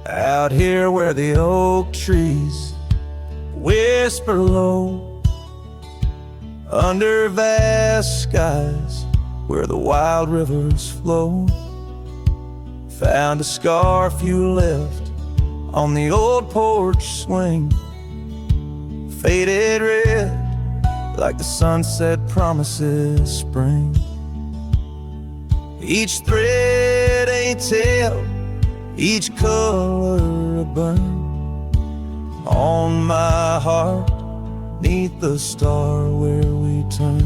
Out here where the oak trees whisper low, under vast skies where the wild rivers flow, found a scarf you left on the old porch swing, faded red like the sunset promises spring. Each thread a tale, each color a burn on my heart, neath the star where we turn.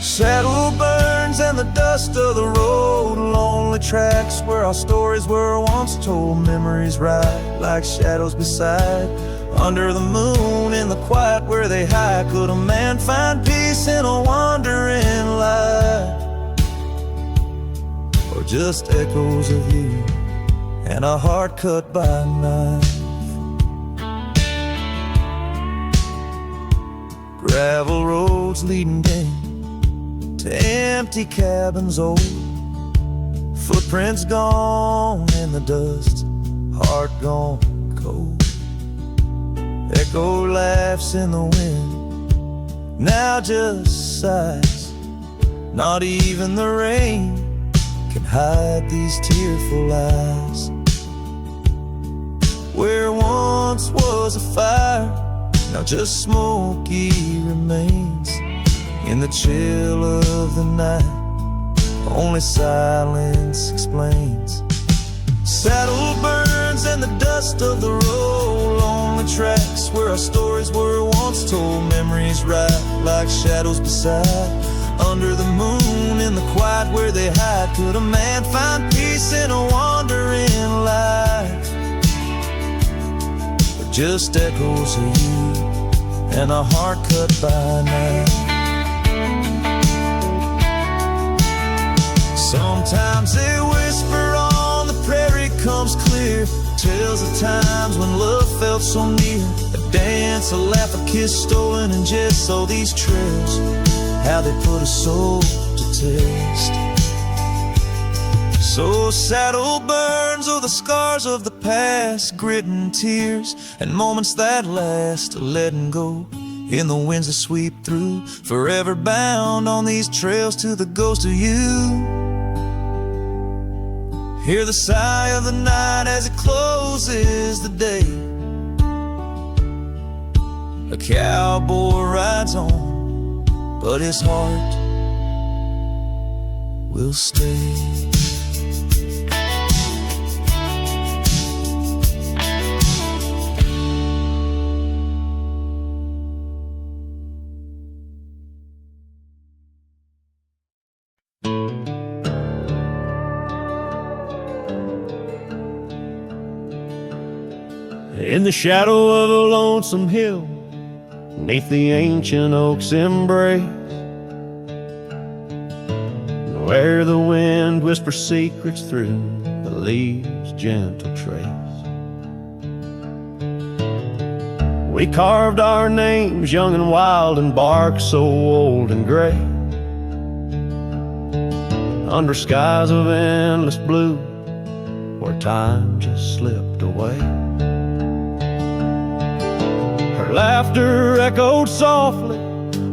Saddle burns and the dust of the road, lonely tracks where our stories were once told. Memories ride like shadows beside, under the moon in the quiet where they hide. Could a man find peace in a wandering life, or just echoes of you and a heart cut by a knife? Gravel roads leading game to empty cabins old, footprints gone in the dust, heart gone cold. Echo laughs in the wind, now just sighs. Not even the rain can hide these tearful eyes. Where once was a fire, now just smoky remains. In the chill of the night, only silence explains. Saddle burns and the dust of the road, lonely tracks where our stories were once told. Memories ride like shadows beside, under the moon in the quiet where they hide. Could a man find peace in a wandering life, or just echoes of you and a heart cut by a knife? Sometimes they whisper on the prairie comes clear, tales of times when love felt so near. A dance, a laugh, a kiss stolen in jest. So these trails, how they put a soul to taste. So saddle burns, oh the scars of the past, grit and tears, and moments that last, letting go in the winds that sweep through. Forever bound on these trails to the ghost of you. Hear the sigh of the night as it closes the day. A cowboy rides on, but his heart will stay. In the shadow of a lonesome hill, neath the ancient oak's embrace, where the wind whispers secrets through the leaves' gentle trace, we carved our names young and wild in bark so old and gray, under skies of endless blue where time just slipped away. Her laughter echoed softly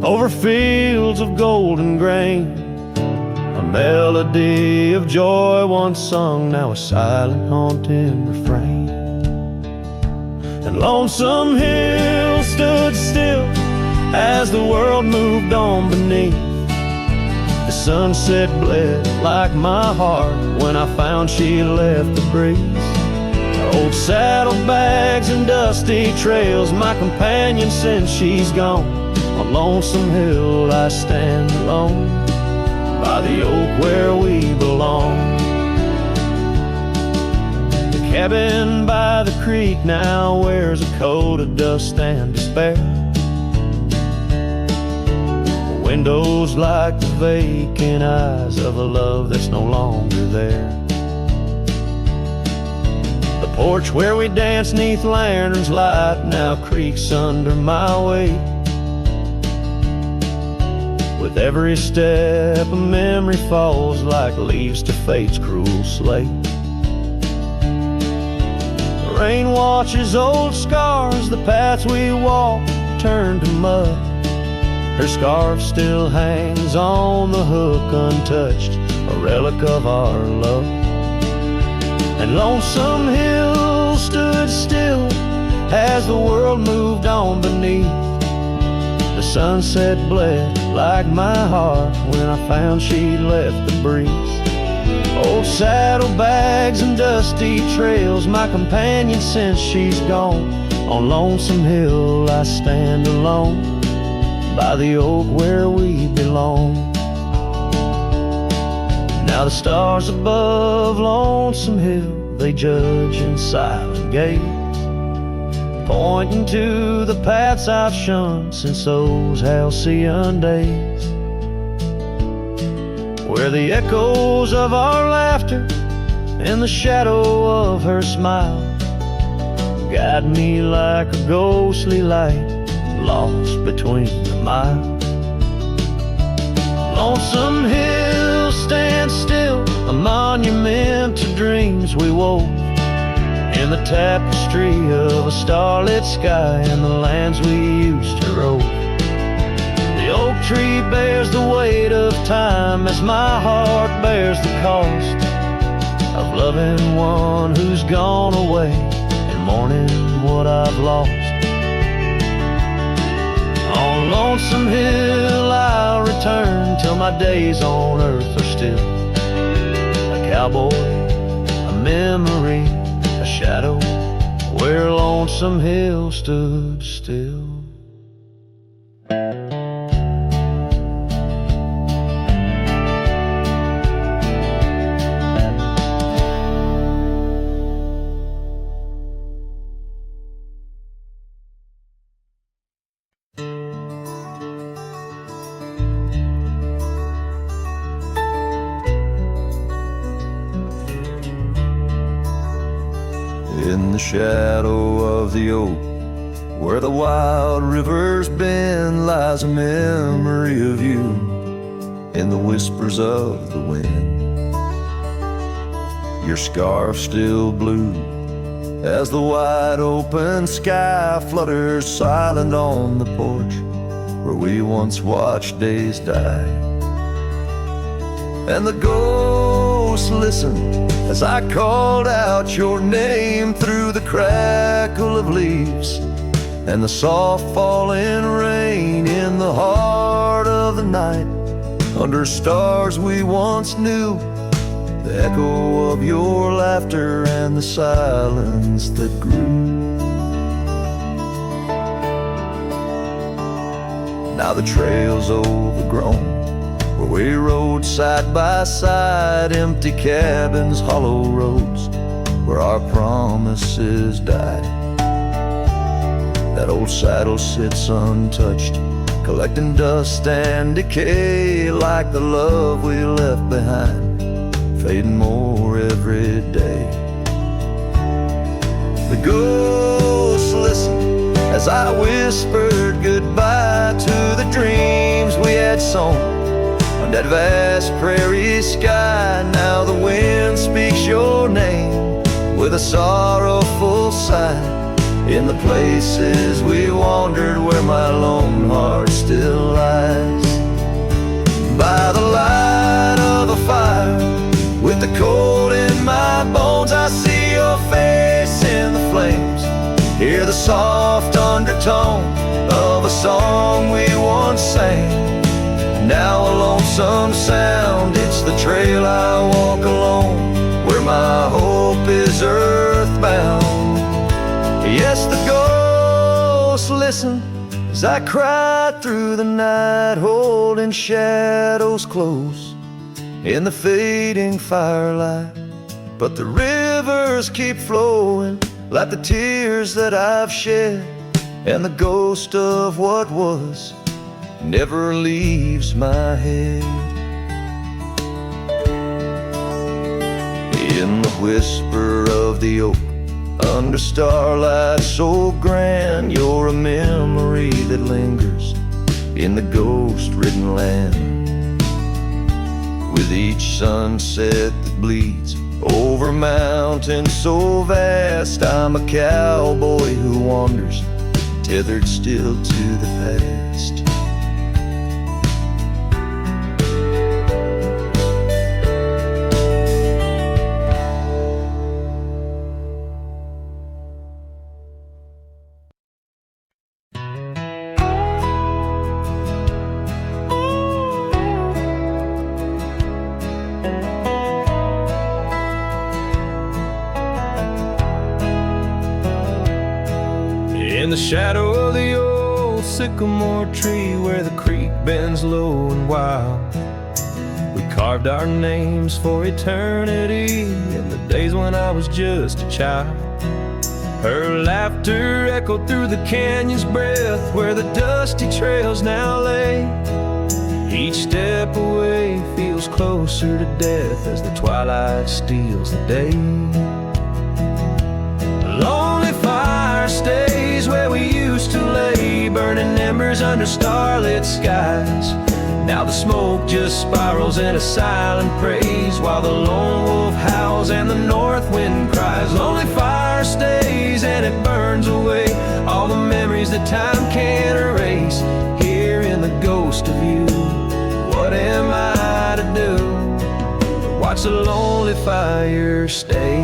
over fields of golden grain, a melody of joy once sung, now a silent haunting refrain. And Lonesome Hill stood still as the world moved on beneath. The sunset bled like my heart when I found she left the breeze. Old saddlebags and dusty trails, my companion since she's gone. On Lonesome Hill I stand alone, by the oak where we belong. The cabin by the creek now wears a coat of dust and despair. The windows like the vacant eyes of a love that's no longer there. The porch where we danced neath lanterns light now creaks under my weight. With every step a memory falls like leaves to fate's cruel slate. rain washes old scars, the paths we walk turn to mud. Her scarf still hangs on the hook untouched, a relic of our love. And Lonesome Hill stood still as the world moved on beneath. The sunset bled like my heart when I found she'd left the breeze. Old saddlebags and dusty trails, my companion since she's gone. On Lonesome Hill I stand alone, by the oak where we belong. Now the stars above Lonesome Hill, they judge in silent gaze, pointing to the paths I've shunned since those halcyon days, where the echoes of our laughter and the shadow of her smile guide me like a ghostly light lost between the miles. Lonesome Hill stands still, a monument to dreams we wove, in the tapestry of a starlit sky and the lands we used to rove. The oak tree bears the weight of time as my heart bears the cost of loving one who's gone away and mourning what I've lost. On Lonesome Hill I'll return till my days on earth are still a cowboy, a memory, a shadow where Lonesome Hill stood still. In the shadow of the oak, where the wild rivers bend, lies a memory of you in the whispers of the wind. Your scarf still blue as the wide open sky flutters silent on the porch where we once watched days die. And the ghosts listened as I called out your name through the crackle of leaves and the soft falling rain in the heart of the night. Under stars we once knew, the echo of your laughter and the silence that grew. Now the trail's overgrown, where we rode side by side, empty cabins, hollow roads, where our promises died. That old saddle sits untouched, collecting dust and decay, like the love we left behind, fading more every day. The ghosts listened as I whispered goodbye to the dreams we had sown on that vast prairie sky. Now the wind speaks your name with a sorrowful sigh in the places we wandered where my lone heart still lies. By the light of a fire, with the cold in my bones, I see your face in the flames, hear the soft undertone of a song we once sang. Now a lonesome sound, it's the trail I walk alone, where my hope is earthbound. Yes, the ghosts listen as I cry through the night, holding shadows close in the fading firelight. But the rivers keep flowing like the tears that I've shed, and the ghost of what was never leaves my head. In the whisper of the oak, under starlight so grand, you're a memory that lingers in the ghost-ridden land. With each sunset that bleeds over mountains so vast. I'm a cowboy who wanders, tethered still to the past. In the shadow of the old sycamore tree, where the creek bends low and wild, we carved our names for eternity in the days when I was just a child. Her laughter echoed through the canyon's breath, where the dusty trails now lay. Each step away feels closer to death as the twilight steals the day. A lonely fire stays where we used to lay, burning embers under starlit skies. Now the smoke just spirals in a silent praise, while the lone wolf howls and the north wind cries. Lonely fire stays and it burns away all the memories that time can't erase. Here in the ghost of you, what am I to do? Watch the lonely fire stay.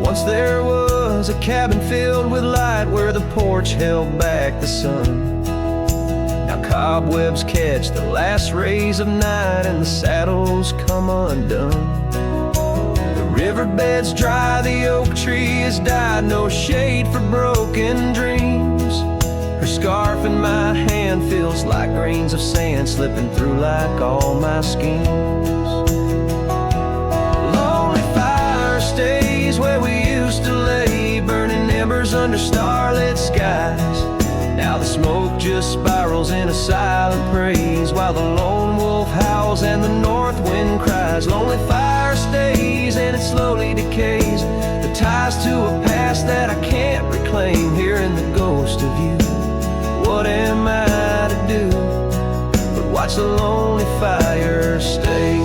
Once there was a cabin filled with light, where the porch held back the sun. Now cobwebs catch the last rays of night, and the saddles come undone. The riverbed's dry, the oak tree has died, no shade for broken dreams. Her scarf in my hand feels like grains of sand slipping through like all my schemes. Lonely fire stays where we used to lay, burning embers under starlit skies. Now the smoke just spirals in a silent praise, while the lone wolf howls and the north wind cries. Lonely fire stays and it slowly decays, the ties to a past that I can't reclaim. Here in the ghost of you, what am I to do but watch the lonely fire stay?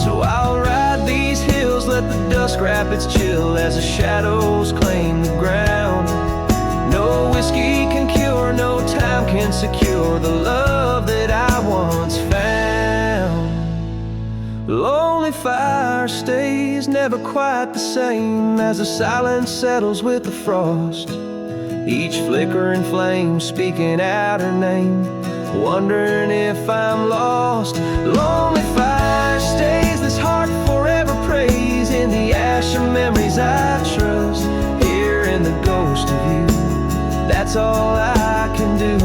So I'll ride these hills, let the dusk wrap its chill as the shadows claim the ground. No whiskey can cure, no time can secure the love that I once found. Lonely fire stays, never quite the same as the silence settles with the frost. Each flickering flame speaking out her name, wondering if I'm lost. Lonely fire stays, this heart forever prays in the ash of memories I trust. Here in the ghost of you, that's all I can do,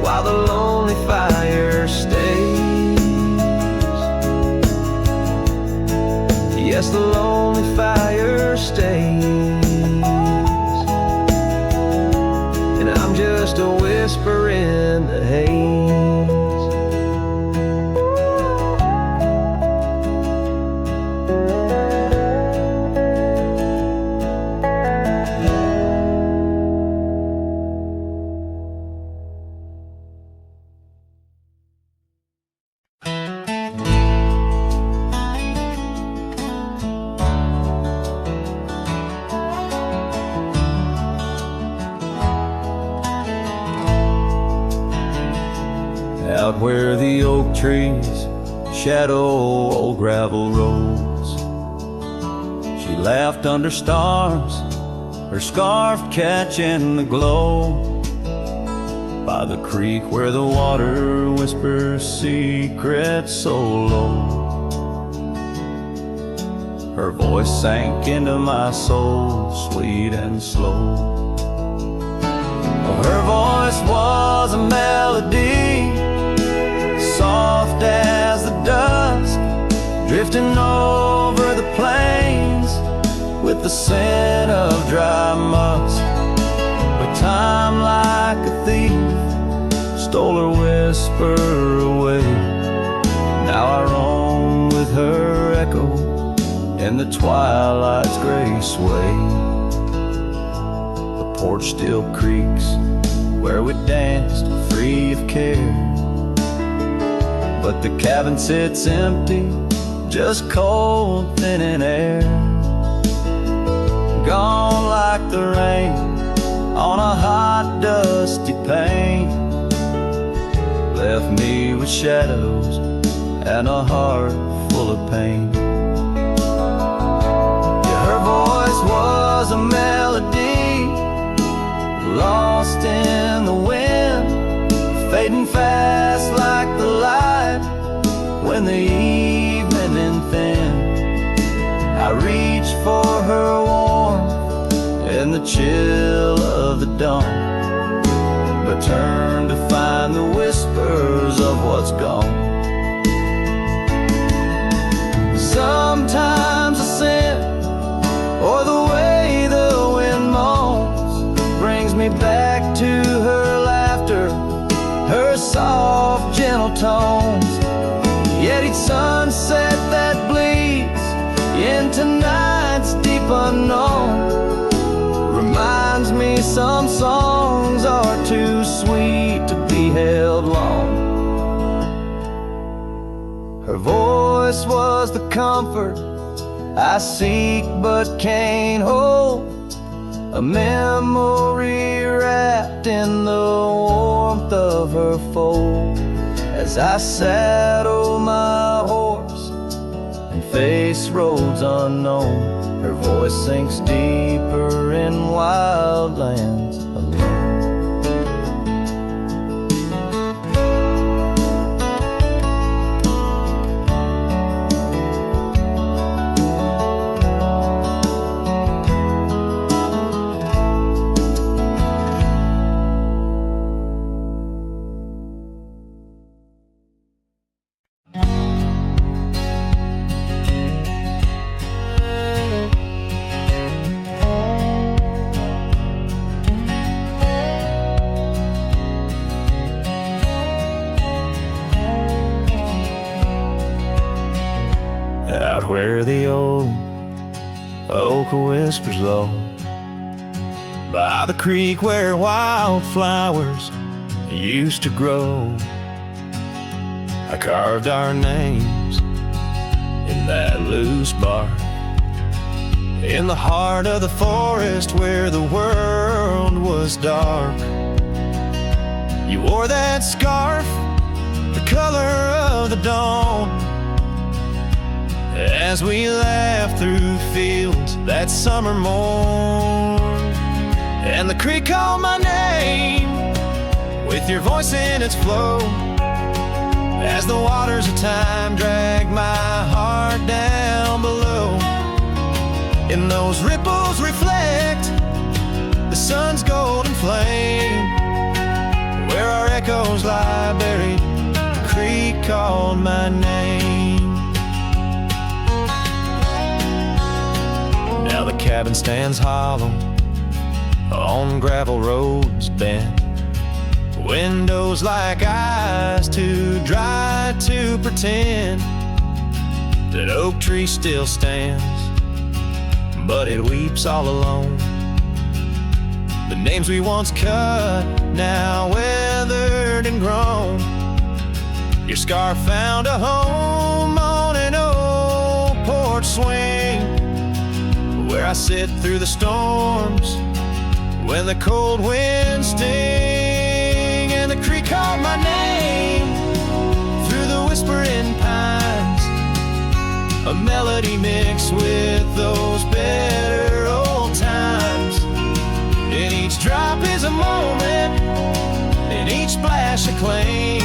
while the lonely fire stays. Yes, the lonely fire stays, and I'm just a whisper in the haze. Out where the oak trees shadow old gravel roads, she laughed under stars, her scarf catching the glow. By the creek where the water whispers secrets so low, her voice sank into my soul, sweet and slow. Her voice was a melody, soft as the dusk, drifting over the plains with the scent of dry musk. But time, like a thief, stole her whisper away. Now I roam with her echo in the twilight's gray sway. The porch still creaks where we danced free of care, but the cabin sits empty, just cold, thinning air. Gone like the rain on a hot, dusty pane. Left me with shadows and a heart full of pain. Yeah, her voice was a melody, lost in the wind, fading fast like the light when the evening thin. I reached for her warmth in the chill of the dawn, but turned to find the whispers of what's gone. Sometimes a scent or the way the wind moans brings me back to her laughter, her soft, gentle tones. Yet each sunset that bleeds into night's deep unknown reminds me some songs are too sweet to be held long. Her voice was the comfort I seek but can't hold, a memory wrapped in the warmth of her fold. As I saddle my horse and face roads unknown, her voice sinks deeper in wild lands alone. Out where the old oak whispers low, by the creek where wildflowers used to grow, I carved our names in that loose bark, in the heart of the forest where the world was dark. You wore that scarf, the color of the dawn, as we laughed through fields that summer morn. And the creek called my name with your voice in its flow, as the waters of time dragged my heart down below. And those ripples reflect the sun's golden flame, where our echoes lie buried, the creek called my name. Now the cabin stands hollow on gravel roads bent, windows like eyes too dry to pretend that oak tree still stands, but it weeps all alone. The names we once cut, now weathered and grown. Your scarf found a home on an old porch swing, where I sit through the storms when the cold winds sting. And the creek called my name through the whispering pines, a melody mixed with those better old times. And each drop is a moment, and each splash a claim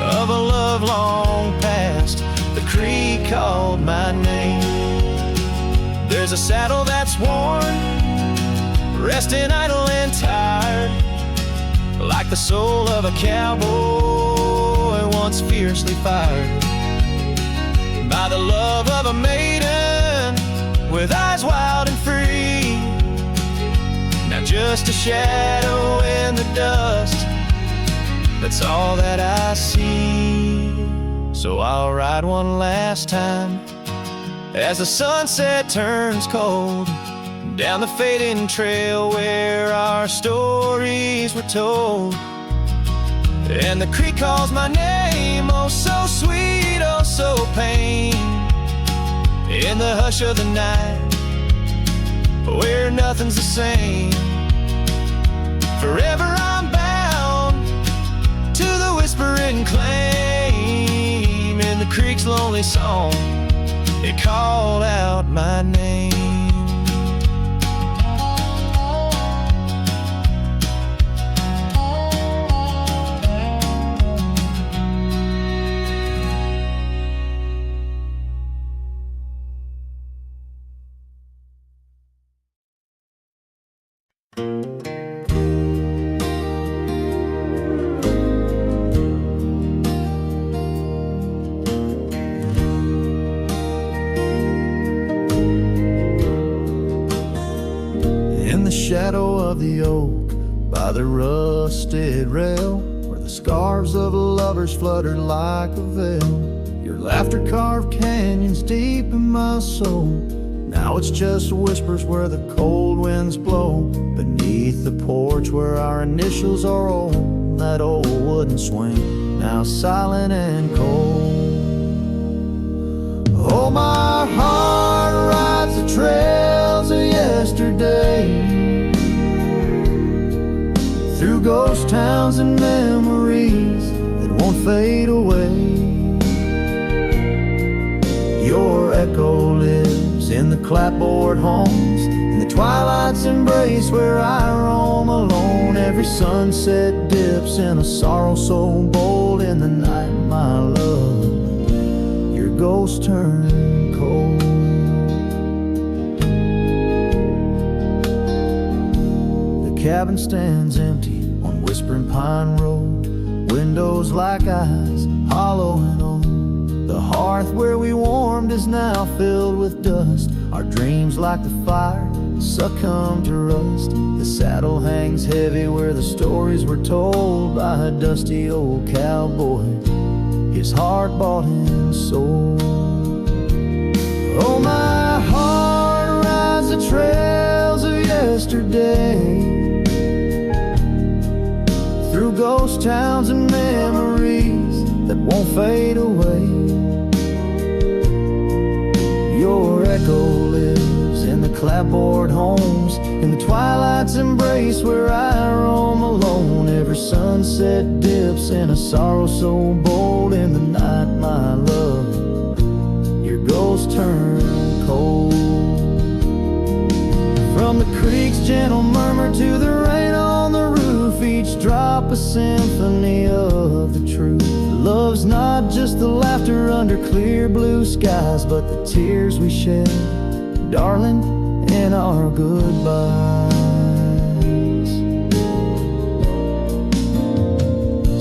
of a love long past. The creek called my name. There's a saddle that's worn, resting idle and tired, like the soul of a cowboy once fiercely fired by the love of a maiden with eyes wild and free. Now just a shadow in the dust, that's all that I see. So I'll ride one last time as the sunset turns cold, down the fading trail where our stories were told. And the creek calls my name Oh, so sweet, oh, so pain. In the hush of the night, where nothing's the same. Forever I'm bound to the whispering claim. In the creek's lonely song, it called out my name. Shadow of the oak by the rusted rail, where the scarves of lovers fluttered like a veil. Your laughter carved canyons deep in my soul. Now it's just whispers where the cold winds blow. Beneath the porch where our initials are old, that old wooden swing, now silent and cold. Oh, my heart rides the trails of yesterday, through ghost towns and memories that won't fade away. Your echo lives in the clapboard homes, in the twilight's embrace where I roam alone. Every sunset dips in a sorrow so bold. In the night, my love, your ghost turned cold. The cabin stands empty on Whispering Pine Road, windows like eyes, hollow and old. The hearth where we warmed is now filled with dust. Our dreams like the fire succumb to rust. The saddle hangs heavy where the stories were told by a dusty old cowboy, his heart bought and sold. Oh, my heart rides the trails of yesterday, through ghost towns and memories that won't fade away. Your echo lives in the clapboard homes, in the twilight's embrace where I roam alone. Every sunset dips in a sorrow so bold. In the night, my love, your ghost turned cold. From the creek's gentle murmur to the rain on the roof, each drop a symphony of the truth. Love's not just the laughter under clear blue skies, but the tears we shed, darling, in our goodbyes.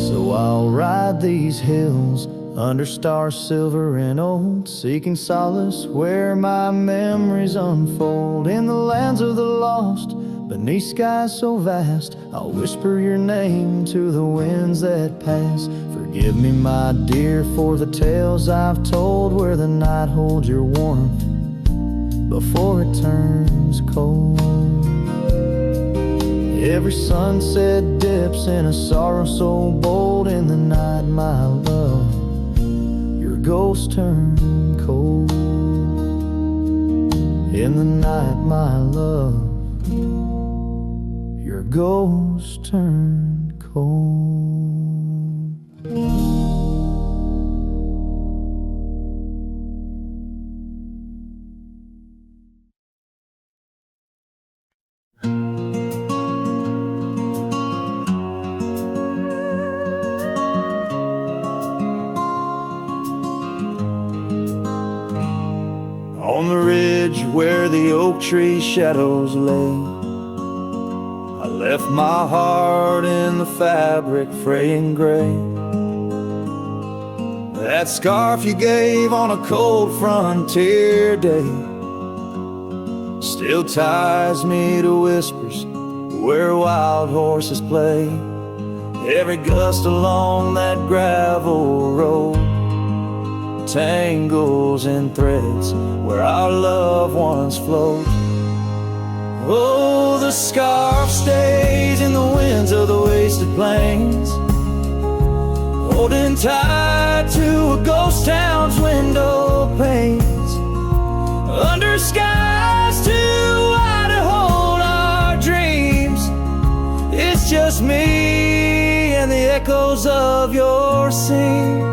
So I'll ride these hills under stars silver and old, seeking solace where my memories unfold. In the lands of the lost, beneath skies so vast, I'll whisper your name to the winds that pass. Forgive me, my dear, for the tales I've told, where the night holds your warmth before it turns cold. Every sunset dips in a sorrow so bold. In the night, my love, your ghost turned cold. In the night, my love, your ghost turned cold. On the ridge where the oak tree shadows lay, I left my heart in the fabric, fraying gray. That scarf you gave on a cold frontier day still ties me to whispers where wild horses play. Every gust along that gravel road tangles in threads where our loved ones float. Oh, the scarf stays in the winds of the wasted plains. holding tight to a ghost town's window panes, under skies too wide to hold our dreams. It's just me and the echoes of your scenes.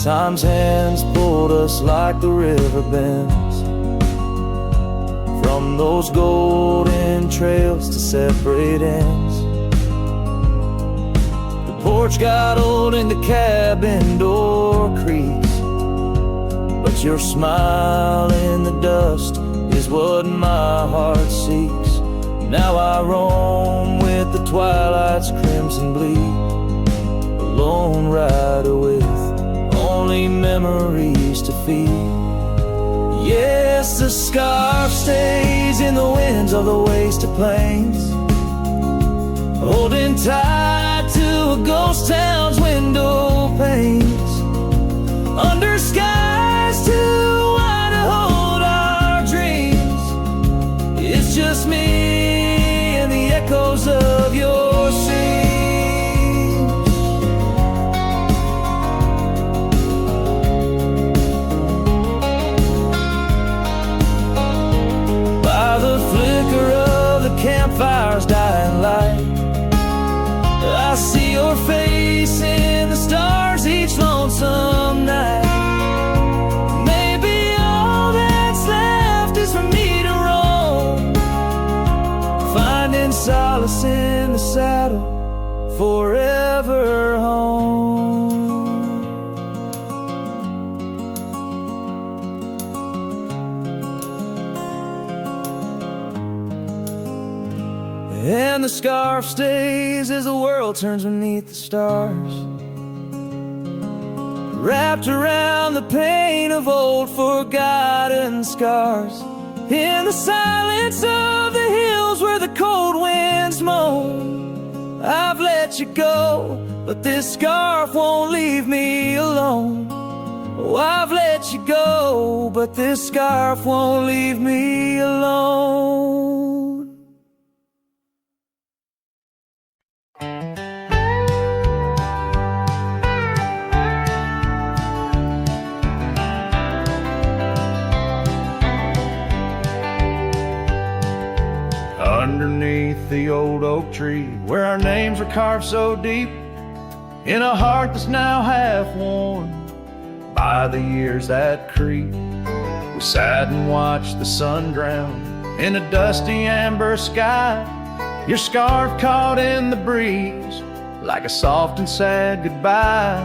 Time's hands pulled us like the river bends, from those golden trails to separate ends. The porch got old and the cabin door creaks, but your smile in the dust is what my heart seeks. Now I roam with the twilight's crimson bleed, a lone rider with only memories to feed. Yes, the scarf stays in the winds of the wasted plains, holding tight to a ghost town's window panes, under skies too wide to hold our dreams. It's just me and the echoes of your scenes. Campfire's dying light, I see your face in the stars each lonesome night. Maybe all that's left is for me to roam, finding solace in the saddle, forever home. And the scarf stays as the world turns beneath the stars, wrapped around the pain of old forgotten scars. In the silence of the hills where the cold winds moan, I've let you go, but this scarf won't leave me alone. Oh, I've let you go, but this scarf won't leave me alone. Underneath the old oak tree, where our names were carved so deep, in a heart that's now half worn by the years that creep, we sat and watched the sun drown in a dusty amber sky. Your scarf caught in the breeze like a soft and sad goodbye.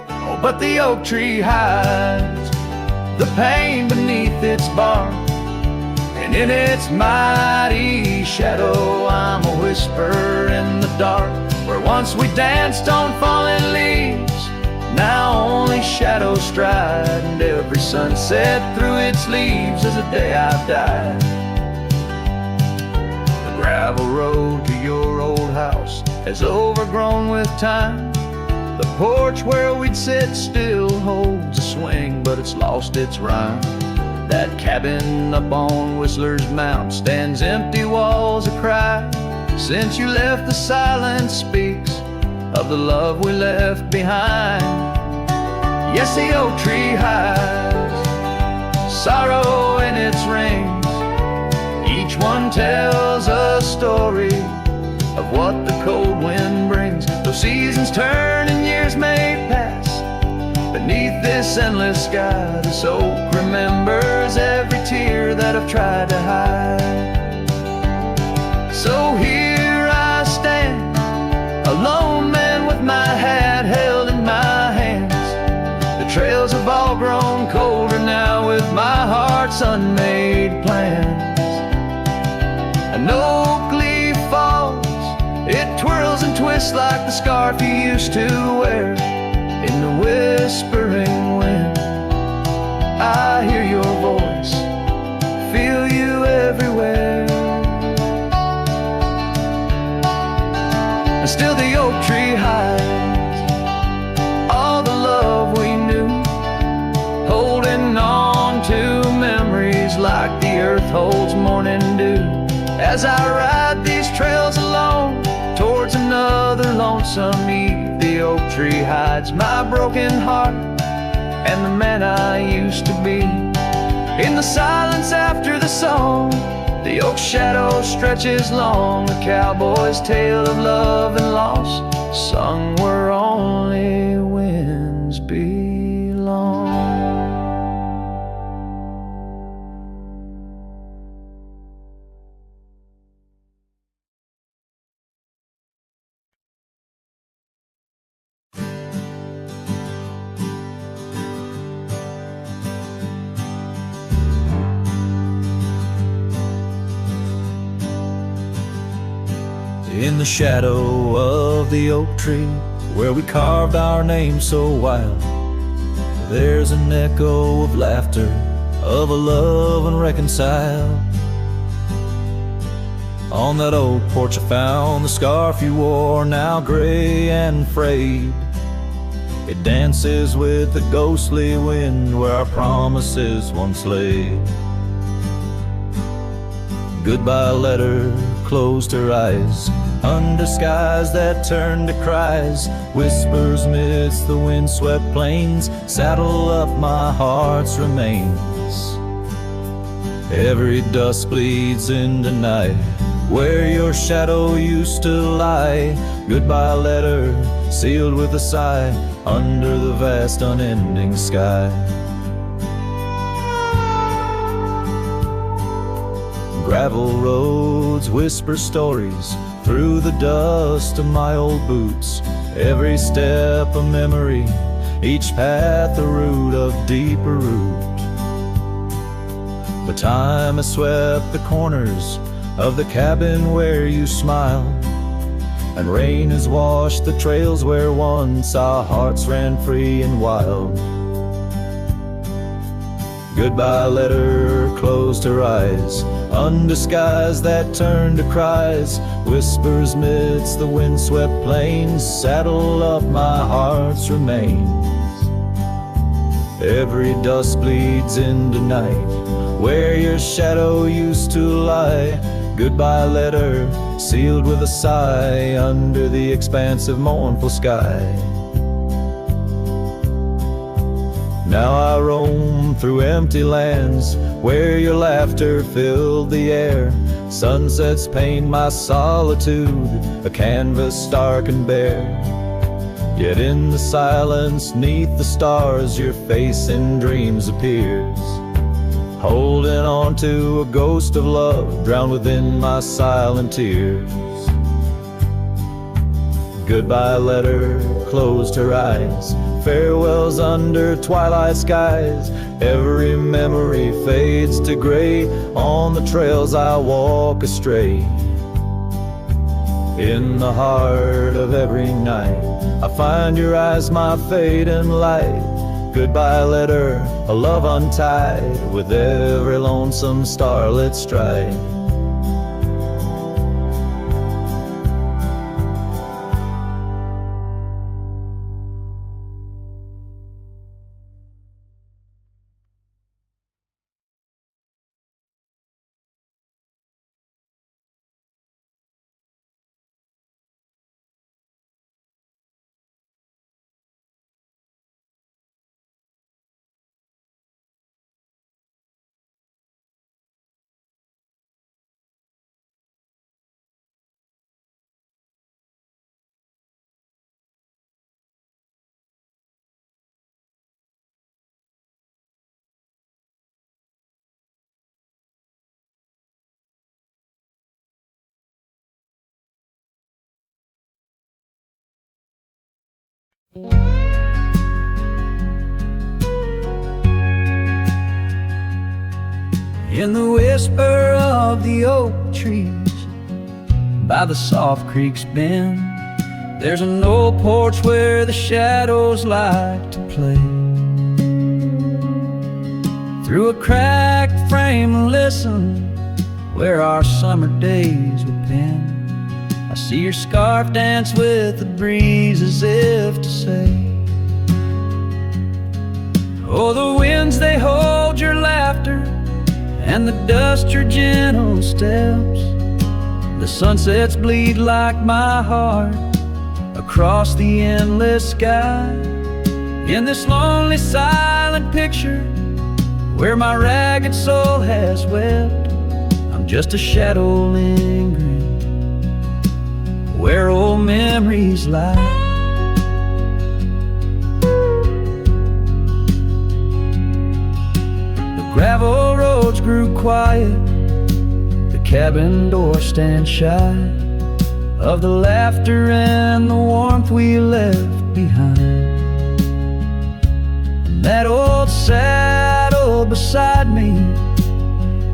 Oh, but the oak tree hides the pain beneath its bark, and in its mighty shadow I'm a whisper in the dark. Where once we danced on fallen leaves, now only shadows stride, and every sunset through its leaves is a day I've died. The gravel road to your old house has overgrown with time. The porch where we'd sit still holds a swing, but it's lost its rhyme. That cabin up on Whistler's Mount stands empty, walls a cry. Since you left, the silence speaks of the love we left behind. Yes, the oak tree hides sorrow in its rings. Each one tells a story of what the cold wind brings. Though seasons turn and years may pass, beneath this endless sky, this oak remembers every tear that I've tried to hide. So here I stand, a lone man with my hat held in my hands. The trails have all grown colder now with my heart's unmade plans. An oak leaf falls, it twirls and twists like the scarf you used to wear. In the whispering wind, I hear your voice, feel you everywhere. And still the oak tree hides all the love we knew, holding on to memories earth holds morning dew. As I ride these trails alone towards another lonesome eve, the oak tree hides my broken heart and the man I used to be. In the silence after the song, the oak shadow stretches long, a cowboy's tale of love and loss, sung where only winds belong. In the shadow of the oak tree, where we carved our name so wild, there's an echo of laughter, of a love unreconciled. On that old porch I found the scarf you wore, now gray and frayed. It dances with the ghostly wind where our promises once lay. Goodbye letter closed her eyes under skies that turned to cries, whispers midst the windswept plains, saddle up my heart's remains. Every dusk bleeds into night where your shadow used to lie. Goodbye letter sealed with a sigh under the vast unending sky. Gravel roads whisper stories through the dust of my old boots. Every step a memory, each path a root of deeper root. But time has swept the corners of the cabin where you smiled, and rain has washed the trails where once our hearts ran free and wild. Goodbye letter closed her eyes under skies that turned to cries, whispers midst the windswept plains, saddle up my heart's remains. Every dusk bleeds into night where your shadow used to lie. Goodbye letter sealed with a sigh under the expansive mournful sky. Now I roam through empty lands where your laughter filled the air. Sunsets paint my solitude, a canvas stark and bare. Yet in the silence neath the stars your face in dreams appears, holding on to a ghost of love drowned within my silent tears. Goodbye letter closed her eyes, farewells under twilight skies. Every memory fades to gray on the trails I walk astray. In the heart of every night I find your eyes, my fading light. Goodbye letter, a love untied with every lonesome starlit stride. In the whisper of the oak trees by the soft creek's bend, there's an old porch where the shadows like to play. Through a cracked frame listen where our summer days were penned. I see your scarf dance with the breeze as if to say, oh, the winds they hold your laughter and the dust your gentle steps. The sunsets bleed like my heart across the endless sky. In this lonely silent picture where my ragged soul has wept, I'm just a shadow lingering where old memories lie. The gravel roads grew quiet, the cabin door stands shy of the laughter and the warmth we left behind. And that old saddle beside me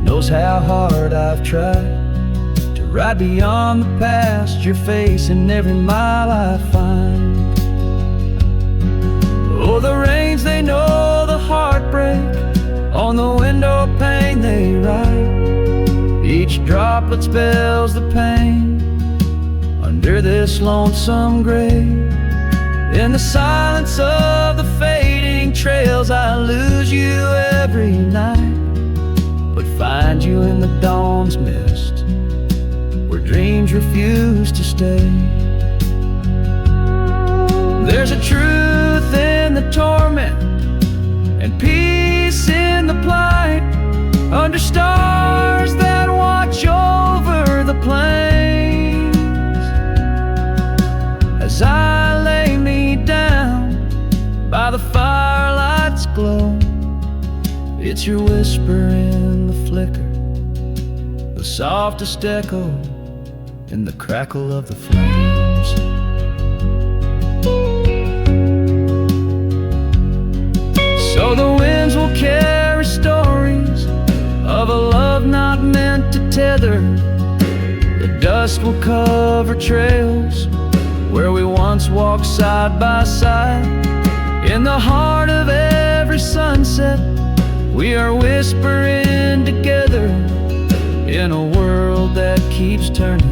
knows how hard I've tried to ride beyond the past your face in every mile I find. Oh, the rains, they know the heartbreak, on the window pane they write. Each droplet spells the pain under this lonesome grave. In the silence of the fading trails, I lose you every night, but find you in the dawn's mist where dreams refuse to stay. There's a truth in the torment and peace in the plight, under stars that watch over the plains. As I lay me down by the firelight's glow, it's your whisper in the flicker, the softest echo in the crackle of the flames. So the winds will carry stories of a love not meant to tether. The dust will cover trails where we once walked side by side. In the heart of every sunset, we are whispering together. In a world that keeps turning,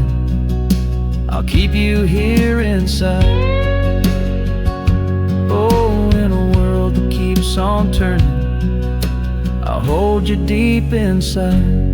I'll keep you here inside. Oh, in a world that keeps on turning, I'll hold you deep inside.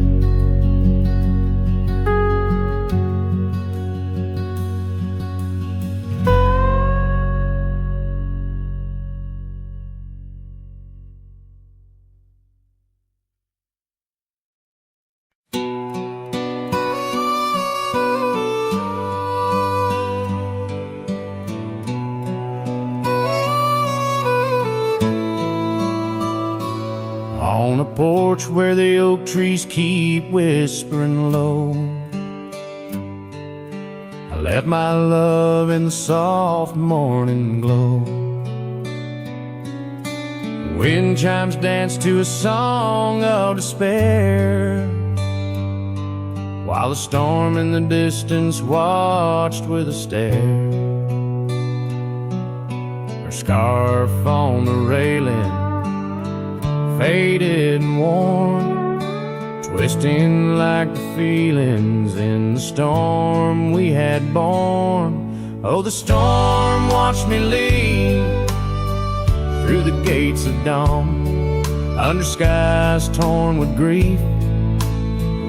On a porch where the oak trees keep whispering low, I left my love in the soft morning glow. Wind chimes dance to a song of despair, while the storm in the distance watched with a stare. Her scarf on the railing, faded and worn, twisting like the feelings in the storm we had borne. Oh, the storm watched me leave through the gates of dawn, under skies torn with grief,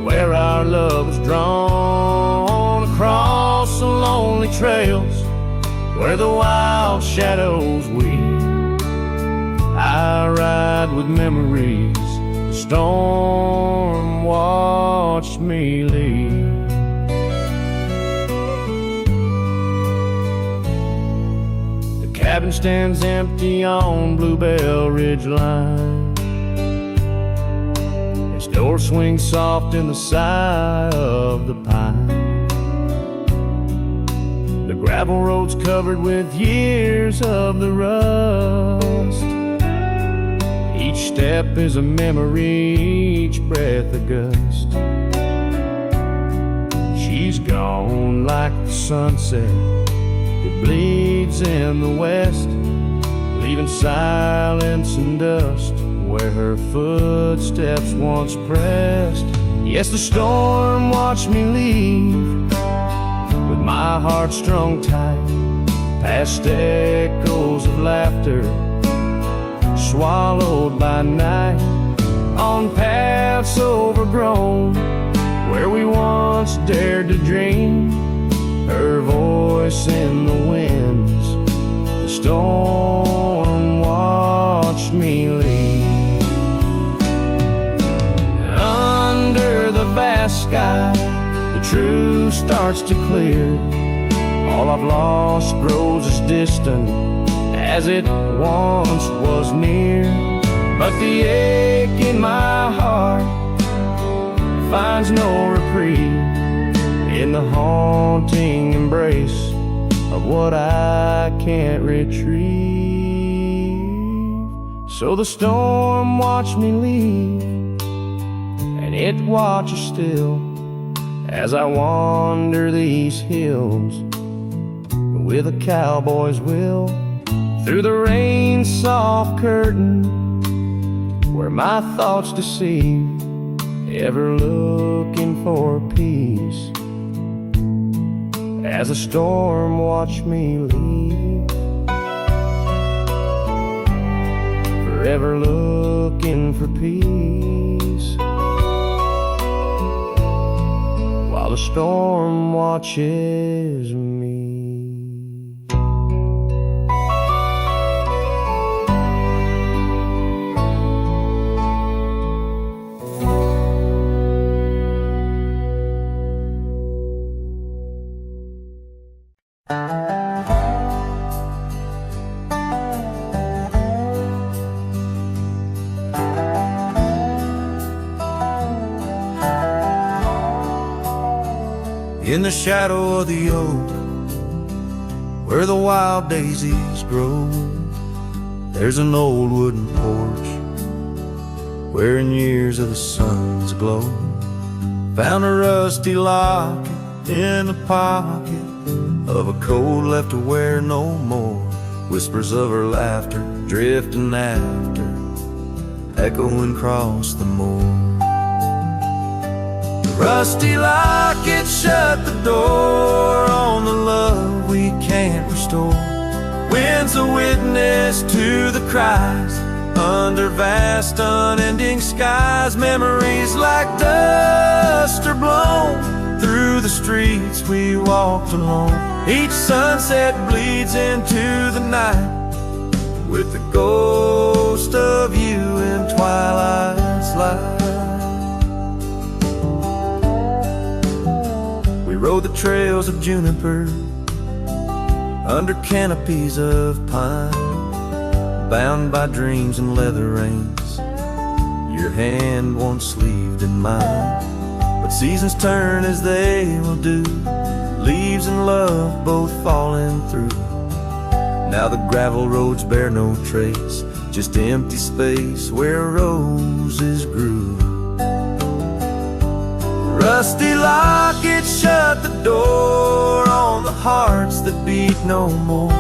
where our love was drawn. Across the lonely trails where the wild shadows weave, I ride with memories. The storm watched me leave. The cabin stands empty on Bluebell Ridge line. Its door swings soft in the sigh of the pine. The gravel road's covered with years of the rust. Each step is a memory, each breath a gust. She's gone like the sunset that bleeds in the west, leaving silence and dust where her footsteps once pressed. Yes, the storm watched me leave with my heart strung tight, past echoes of laughter swallowed by night. on paths overgrown, where we once dared to dream. Her voice in the winds, the storm watched me leave. Under the vast sky, the truth starts to clear. All I've lost grows as distant as it once was near. But the ache in my heart finds no reprieve in the haunting embrace of what I can't retrieve. So the storm watched me leave, and it watches still as I wander these hills with a cowboy's will, through the rain's soft curtain where my thoughts deceive, ever looking for peace as a storm watched me leave. Forever looking for peace while the storm watches me. In the shadow of the oak, where the wild daisies grow, there's an old wooden porch where in years of the sun's glow, found a rusty locket in the pocket of a coat left to wear no more. Whispers of her laughter drifting after, echoing across the moor. Rusty locket shut the door on the love we can't restore. Wind's a witness to the cries under vast unending skies. Memories like dust are blown through the streets we walked alone. Each sunset bleeds into the night with the ghost of you in twilight's light. We rode the trails of juniper under canopies of pine, bound by dreams and leather reins, your hand once sleeved in mine. But seasons turn as they will do, leaves and love both falling through. Now the gravel roads bear no trace, just empty space where roses grew. Rusty locket shut the door on the hearts that beat no more.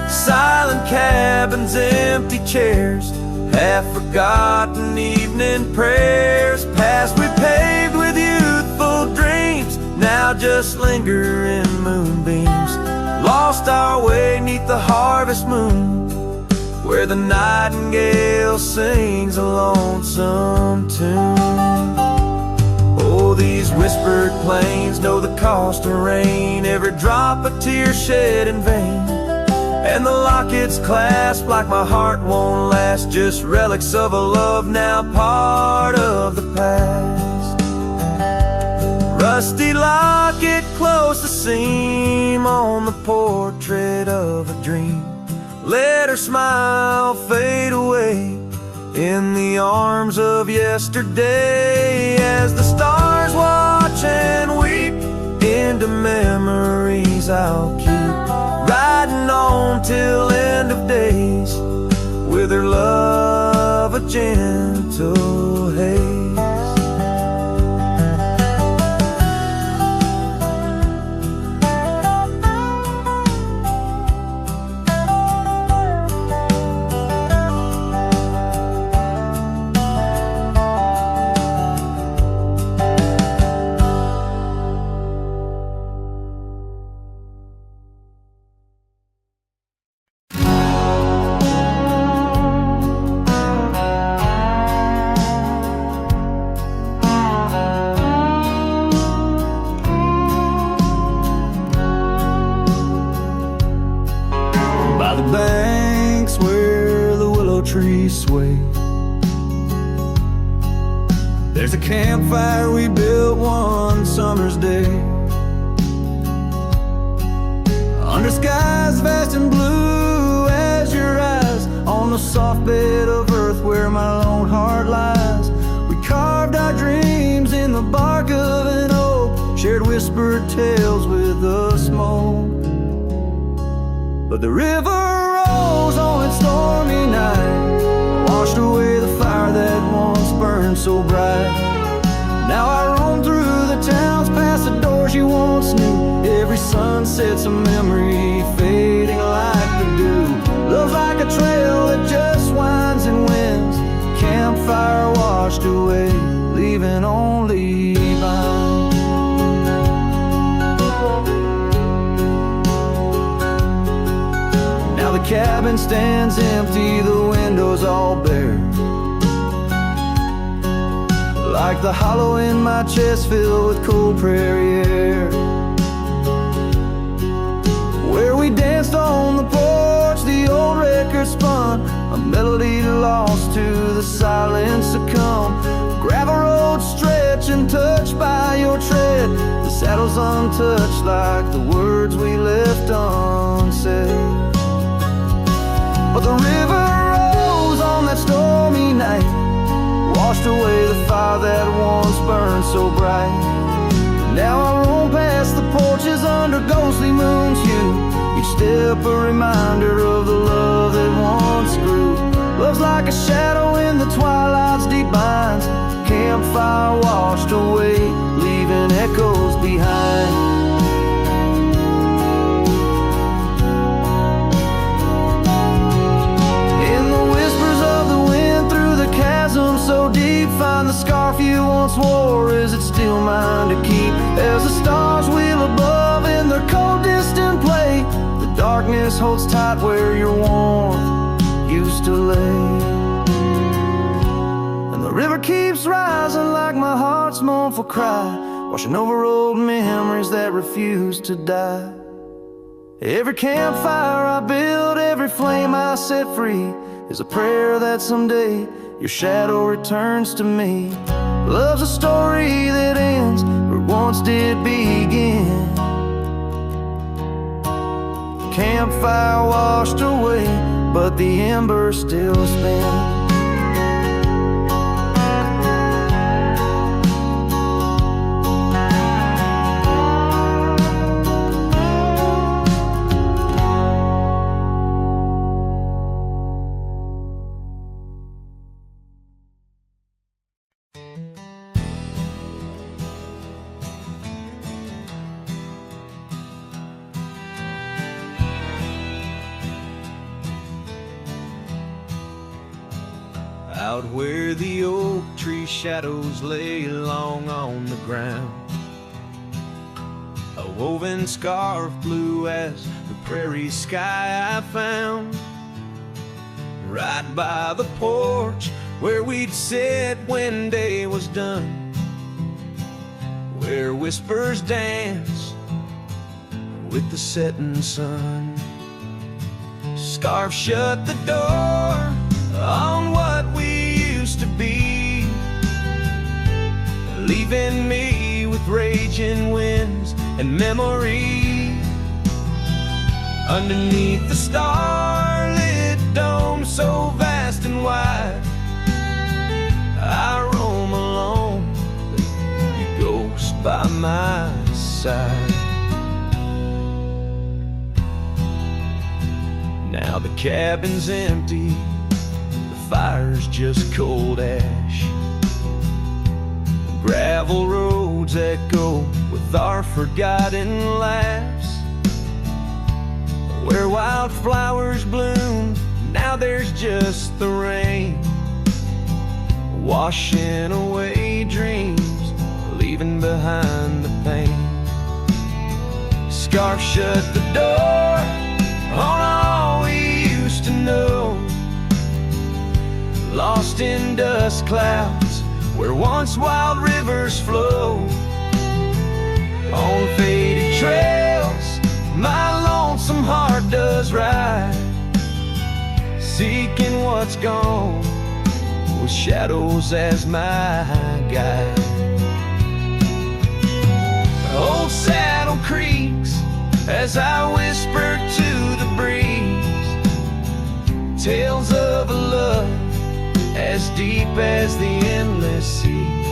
Silent cabins, empty chairs, half-forgotten evening prayers. Past we paved with youthful dreams, now just linger in moonbeams. Lost our way 'neath the harvest moon, where the nightingale sings a lonesome tune. Oh, these whispered plains know the cost of rain, every drop a tear shed in vain. And the locket's clasp like my heart won't last, just relics of a love now part of the past. Rusty locket close the seam on the portrait of a dream. Let her smile fade away in the arms of yesterday, as the stars watch and weep into memories I'll keep, riding on till end of days with her love a gentle haze. trees sway. There's a campfire we built one summer's day, under skies vast and blue as your eyes, on the soft bed of earth where my lone heart lies. We carved our dreams in the bark of an oak, shared whispered tales with the smoke. But the river rose on its stormy night, washed away the fire that once burned so bright. Now I roam through the towns, past the doors you once knew. Every sunset's a memory fading like the dew. Love's like a trail that just winds and winds, campfire washed away, leaving only vines. Now the cabin stands empty, the windows all bare, like the hollow in my chest filled with cold prairie air. Where we danced on the porch, the old record spun, a melody lost to the silence succumb. Gravel roads stretch and touched by your tread, the saddle's untouched like the words we left unsaid. But the river rose on that stormy night, washed away the fire that once burned so bright. Now I roam past the porches under ghostly moon's hue, each step a reminder of the love that once grew. Love's like a shadow in the twilight's deep binds, campfire washed away, leaving echoes behind. So deep, find the scarf you once wore. Is it still mine to keep? As the stars wheel above in their cold distant play, the darkness holds tight where your warmth used to lay. And the river keeps rising like my heart's mournful cry, washing over old memories that refuse to die. Every campfire I build, every flame I set free, is a prayer that someday your shadow returns to me. Love's a story that ends where once did begin. Campfire washed away, but the embers still spin. Out where the oak tree shadows lay long on the ground, a woven scarf blue as the prairie sky I found. Right by the porch where we'd sit when day was done, where whispers dance with the setting sun. Scarf shut the door on what we used to be, leaving me with raging winds and memory. Underneath the starlit dome so vast and wide, I roam alone, you ghost by my side. Now the cabin's empty, fire's just cold ash. Gravel roads echo with our forgotten laughs. Where wildflowers bloom, now there's just the rain, washing away dreams, leaving behind the pain. Scarf shut the door on all we used to know, lost in dust clouds where once wild rivers flow. On faded trails my lonesome heart does ride, seeking what's gone, with shadows as my guide. Old saddle creaks as I whisper to the breeze, tales of a love as deep as the endless seas.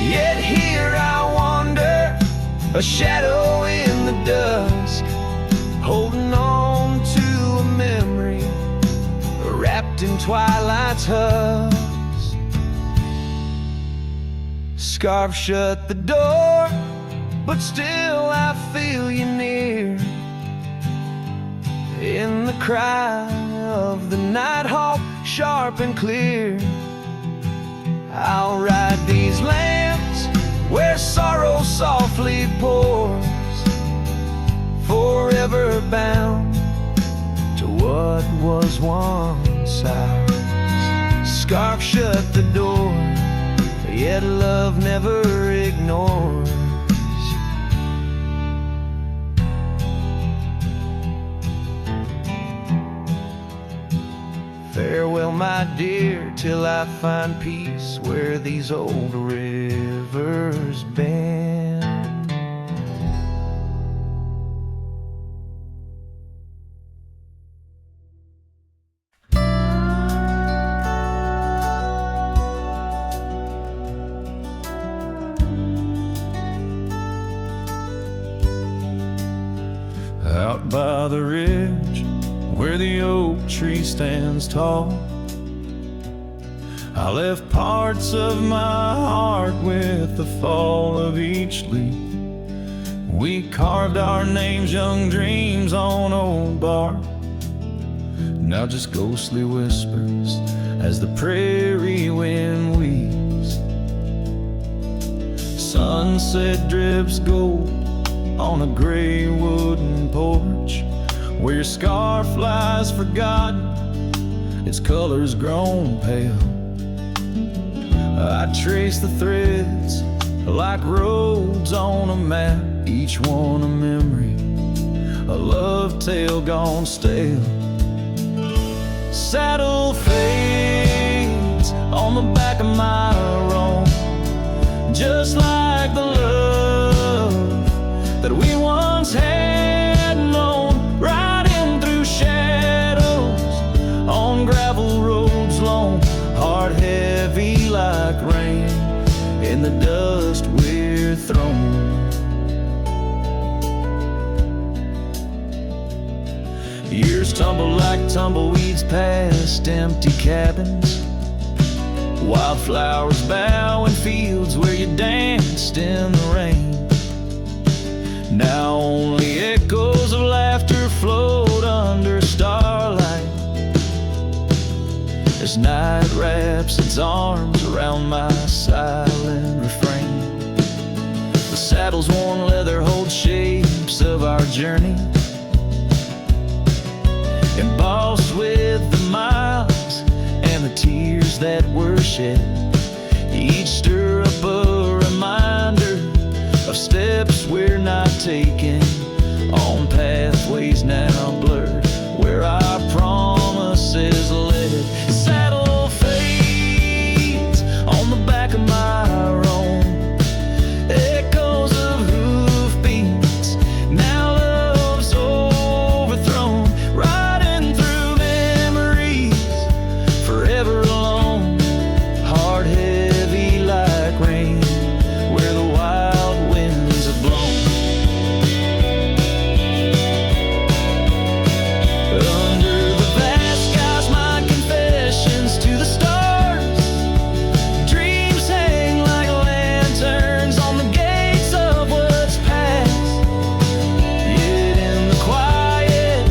Yet here I wander, a shadow in the dusk, holding on to a memory wrapped in twilight's husk. Scarf shut the door, but still I feel you near, in the cry of the nighthawk, sharp and clear. I'll ride these lands where sorrow softly pours, forever bound to what was once ours. Scarf shut the door, yet love never ignores. Farewell, my dear, till I find peace where these old rivers bend. Out by the ridge where the oak tree stands tall, I left parts of my heart with the fall of each leaf. We carved our names, young dreams on old bark, now just ghostly whispers as the prairie wind weaves. Sunset drips gold on a gray wooden porch, where your scarf lies forgotten, its colors grown pale. I trace the threads like roads on a map, each one a memory, a love tale gone stale. Saddle fades on the back of my roan, just like the love that we once had known, riding through shadows on gravel roads long, heart heavy like rain in the dust we're thrown. Years tumble like tumbleweeds past empty cabins, wildflowers bow in fields where you danced in the rain. Now only echoes of laughter float under starlight as night wraps its arms around my silent refrain. The saddle's worn leather holds shapes of our journey, embossed with the miles and the tears that were shed. Each stir up a reminder of steps we're not taking, on pathways now blurred where our promises led. Saddle fades on the back of my roan, echoes of hoofbeats, now love's overthrown, riding through memories, forever alone, heart heavy like rain where the wild winds have blown. Under the vast skies, my confessions to the stars, dreams hang like lanterns on the gates of what's past. Yet in the quiet,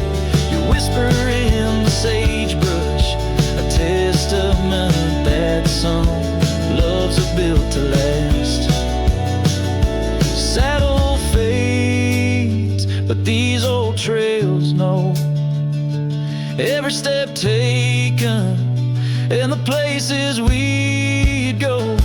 you whisper in the sagebrush, a testament that some loves are built to last. Saddle fades, but these old trails know every step taken and the places we'd go.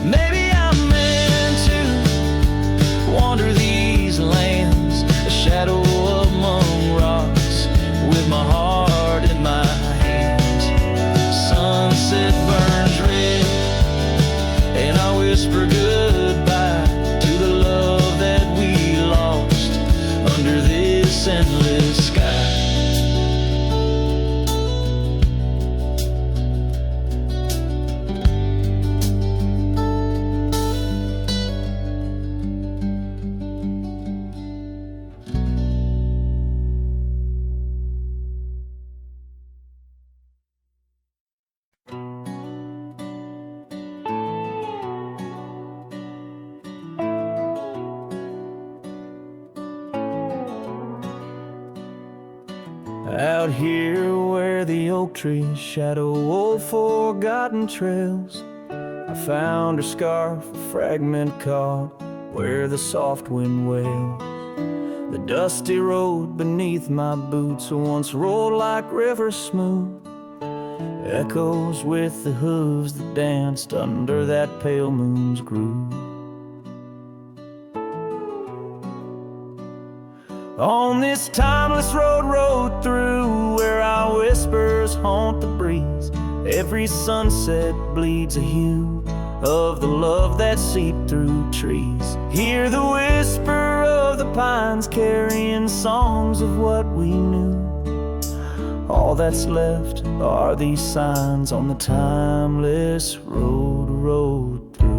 Maybe I'm meant to wander these lands, a shadow among rocks, with my heart in my hand. whisper goodbye to the love that we lost under this endless sky. Out here where the oak trees shadow old forgotten trails, I found her scarf, a fragment caught where the soft wind wails. The dusty road beneath my boots once rolled like rivers smooth, echoes with the hooves that danced under that pale moon's groove. On this timeless road rode through, where our whispers haunt the breeze. Every sunset bleeds a hue of the love that seeped through trees. Hear the whisper of the pines carrying songs of what we knew. All that's left are these signs on the timeless road rode through.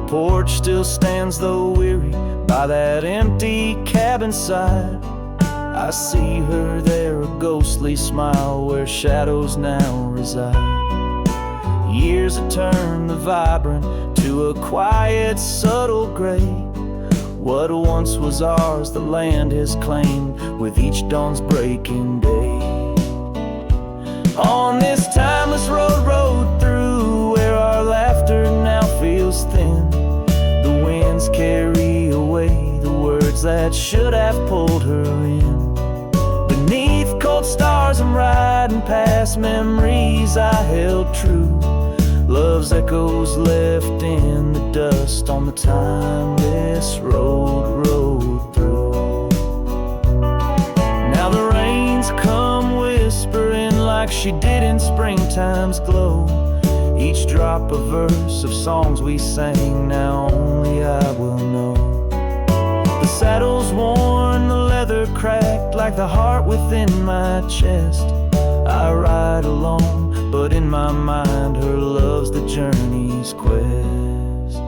Porch still stands though weary by that empty cabin side. I see her there, a ghostly smile where shadows now reside. Years have turned the vibrant to a quiet, subtle gray. What once was ours, the land has claimed with each dawn's breaking day. On this timeless road rode through, where our laughter now feels thin. Winds carry away the words that should have pulled her in. Beneath cold stars I'm riding past memories I held true. Love's echoes left in the dust on the timeless road rode through. Now the rains come whispering like she did in springtime's glow. Each drop a verse of songs we sang, now only I will know. The saddle's worn, the leather cracked, like the heart within my chest. I ride alone, but in my mind her love's the journey's quest.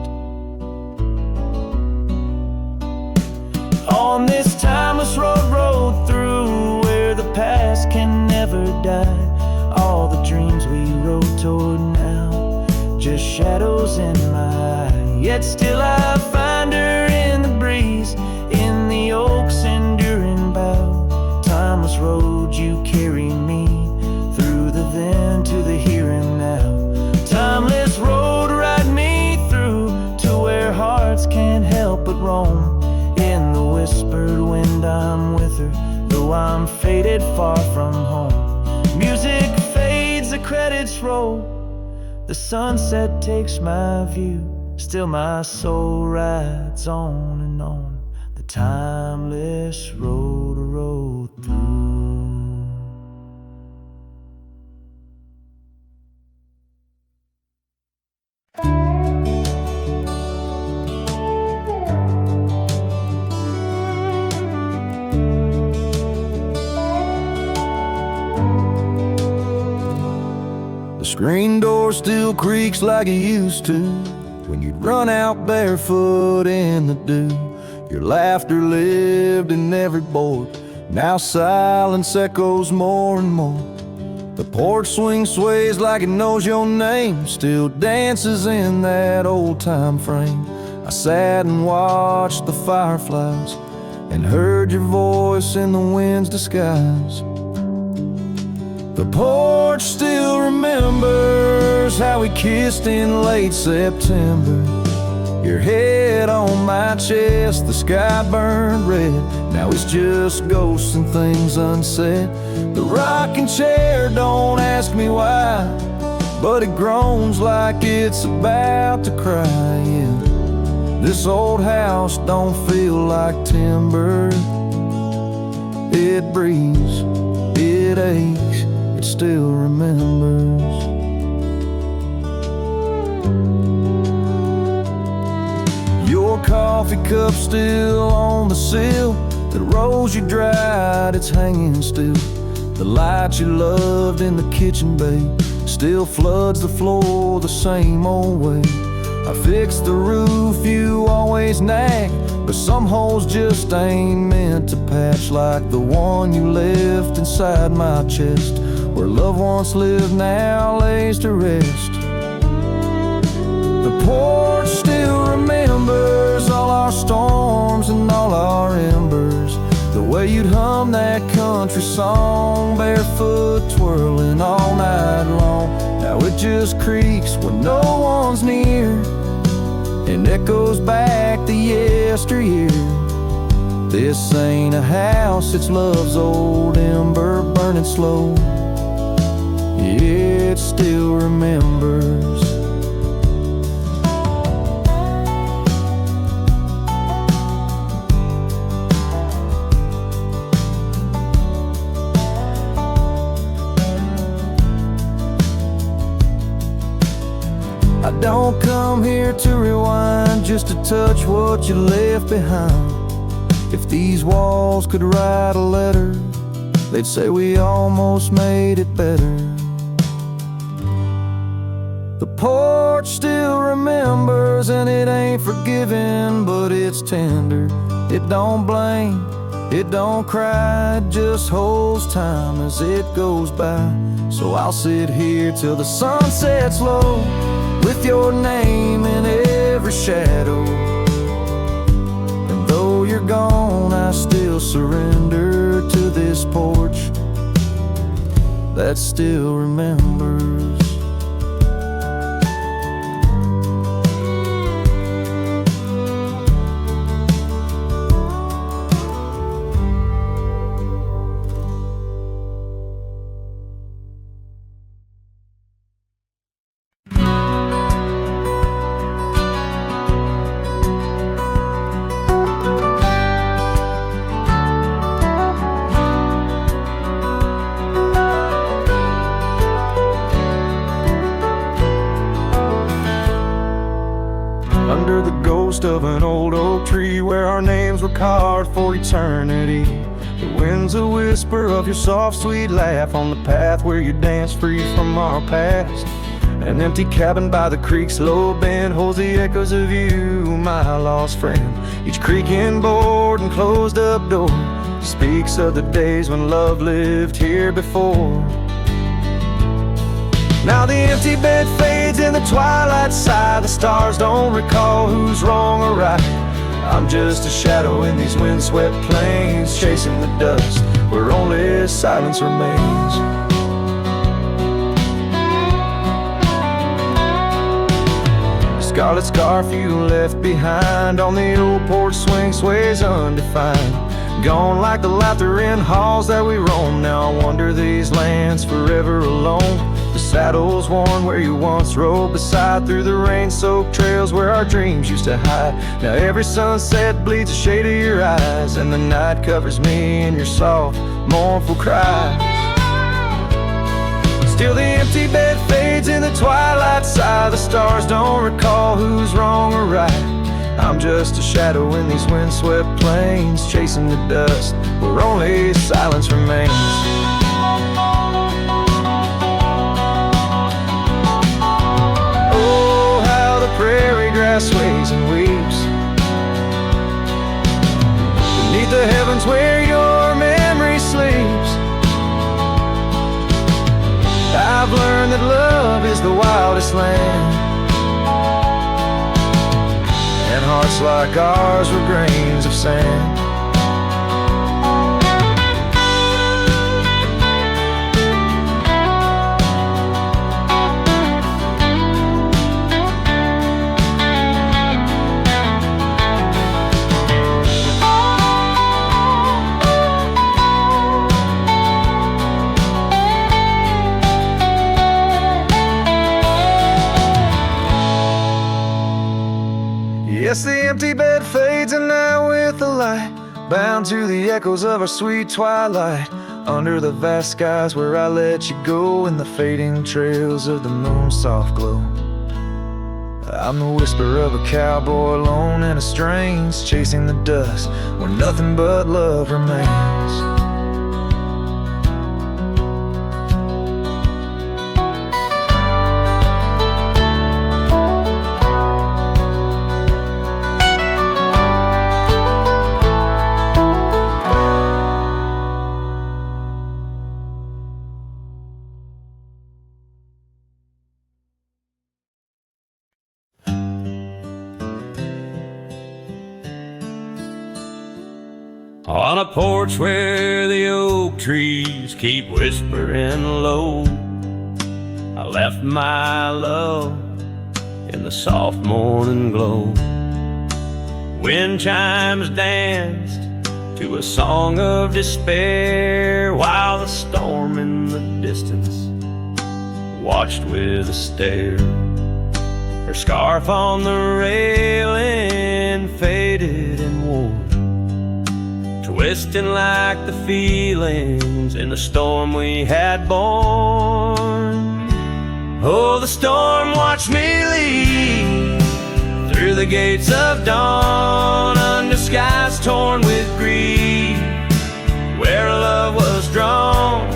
On this timeless road rode through, where the past can never die. All the dreams we rode toward now, just shadows in my eye. Yet still I find her in the breeze, in the oak's enduring bough. Timeless road, you carry me through the then to the here and now. Timeless road, ride me through to where hearts can't help but roam. In the whispered wind I'm with her, though I'm faded far from home. Music fades, the credits roll, the sunset takes my view. Still my soul rides on and on, the timeless road rode through. Screen door still creaks like it used to when you'd run out barefoot in the dew. Your laughter lived in every board, now silence echoes more and more. The porch swing sways like it knows your name, still dances in that old time frame. I sat and watched the fireflies and heard your voice in the wind's disguise. The porch still remembers how we kissed in late September. Your head on my chest, the sky burned red. Now it's just ghosts and things unsaid. The rocking chair, don't ask me why, but it groans like it's about to cry. Yeah. This old house don't feel like timber. It breathes, it aches, it's still remembers. Your coffee cup still on the sill, the rose you dried, it's hanging still. The light you loved in the kitchen, babe, still floods the floor the same old way. I fixed the roof you always nag, but some holes just ain't meant to patch, like the one you left inside my chest, where love once lived now lays to rest. The porch still remembers all our storms and all our embers, the way you'd hum that country song, barefoot twirling all night long. Now it just creaks when no one's near, and echoes back the yesteryear. This ain't a house, it's love's old ember burning slow. It still remembers. I don't come here to rewind, just to touch what you left behind. If these walls could write a letter, they'd say we almost made it better. The porch still remembers, and it ain't forgiving, but it's tender. It don't blame, it don't cry, it just holds time as it goes by. So I'll sit here till the sun sets low, with your name in every shadow. And though you're gone, I still surrender to this porch that still remembers. Under the ghost of an old oak tree, where our names were carved for eternity, the wind's a whisper of your soft, sweet laugh on the path where you dance free from our past. An empty cabin by the creek's low bend holds the echoes of you, my lost friend. Each creaking board and closed up door speaks of the days when love lived here before. Now the empty bed fades in the twilight sigh, the stars don't recall who's wrong or right. I'm just a shadow in these windswept plains, chasing the dust where only silence remains. The scarlet scarf you left behind on the old porch swing sways undefined, gone like the laughter in halls that we roam. Now I wander these lands forever alone. The saddle's worn where you once rode beside, through the rain-soaked trails where our dreams used to hide. Now every sunset bleeds a shade of your eyes, and the night covers me in your soft, mournful cries. Still the empty bed fades in the twilight sigh, the stars don't recall who's wrong or right. I'm just a shadow in these windswept plains, chasing the dust where only silence remains. Prairie grass sways and weeps beneath the heavens where your memory sleeps. I've learned that love is the wildest land, and hearts like ours were grains of sand. Yes, the empty bed fades, and now with the light, bound to the echoes of our sweet twilight, under the vast skies where I let you go, in the fading trails of the moon's soft glow. I'm the whisper of a cowboy alone in a strange, chasing the dust where nothing but love remains. On a porch where the oak trees keep whispering low, I left my love in the soft morning glow. Wind chimes danced to a song of despair, while the storm in the distance watched with a stare. Her scarf on the railing faded and wore, twisting like the feelings in the storm we had born. Oh, the storm watched me leave through the gates of dawn, under skies torn with grief, where love was drawn,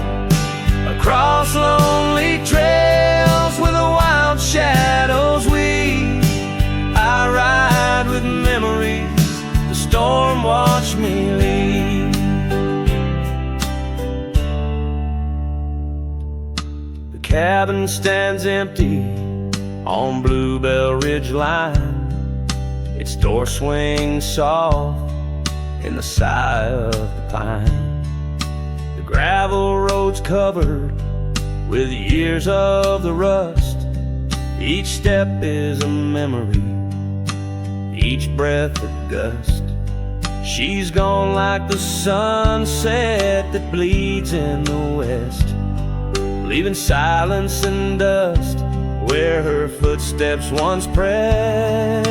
across lonely trails where the wild shadows weave. I ride with memories, the storm watched me leave. The cabin stands empty on Bluebell Ridge line, its door swings soft in the sigh of the pine. The gravel road's covered with years of the rust, each step is a memory, each breath a gust. She's gone like the sunset that bleeds in the west, leaving silence and dust where her footsteps once pressed.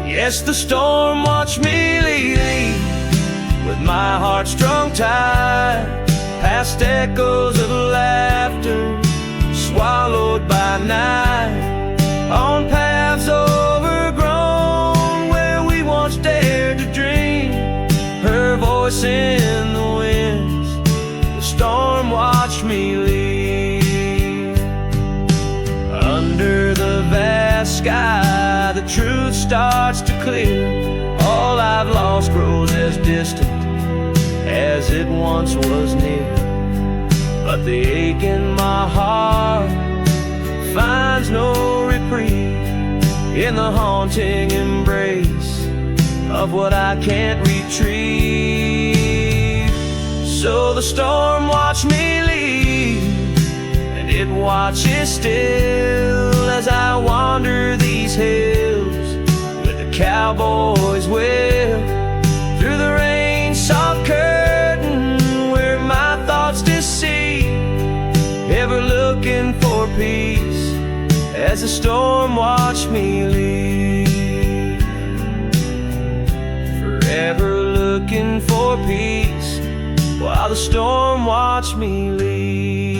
Yes, the storm watched me leave with my heart strung tight, past echoes of laughter swallowed by night, on paths overgrown where we once dared to dream. Her voice in the winds, the storm watched me leave. Under the vast sky, the truth starts to clear. All I've lost grows as distant as it once was near, but the ache in my heart finds no reprieve in the haunting embrace of what I can't retrieve. So the storm watched me leave, and it watches still as I wander these hills with the cowboy's will, through the rain soft curtain where my thoughts deceive, ever looking for peace as the storm watched me leave. Forever looking for peace while the storm watched me leave.